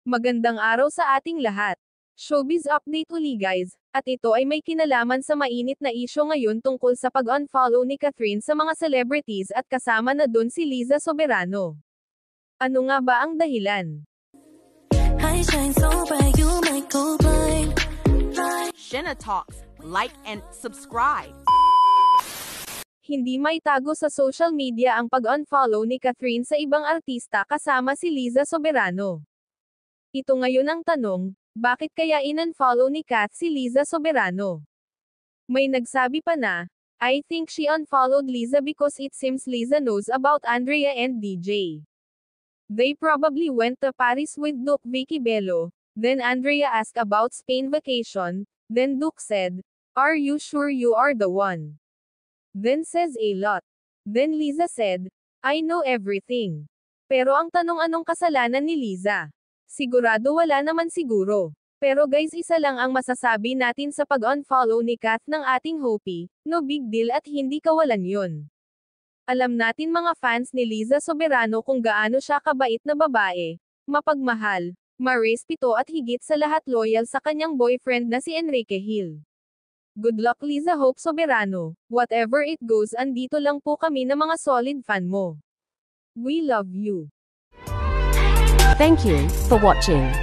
Magandang araw sa ating lahat. Showbiz update uli guys, at ito ay may kinalaman sa mainit na isyo ngayon tungkol sa pag-unfollow ni Catherine sa mga celebrities at kasama na dun si Liza Soberano. Ano nga ba ang dahilan? I shine so bright, you might go blind. Shenna Talks, like and subscribe. Hindi may tago sa social media ang pag-unfollow ni Catherine sa ibang artista kasama si Liza Soberano. Ito ngayon ang tanong, bakit kaya in-unfollow ni Kat si Liza Soberano? May nagsabi pa na, I think she unfollowed Liza because it seems Liza knows about Andrea and DJ. They probably went to Paris with Duke Vicky Bello, then Andrea asked about Spain vacation, then Duke said, are you sure you are the one? Then says a lot. Then Liza said, I know everything. Pero ang tanong, anong kasalanan ni Liza? Sigurado wala naman siguro. Pero guys, isa lang ang masasabi natin sa pag-unfollow ni Kat ng ating Hopi, no big deal at hindi kawalan yun. Alam natin mga fans ni Liza Soberano kung gaano siya kabait na babae, mapagmahal, marespito at higit sa lahat loyal sa kanyang boyfriend na si Enrique Hill. Good luck Liza Hope Soberano, whatever it goes, andito lang po kami na mga solid fan mo. We love you. Thank you for watching.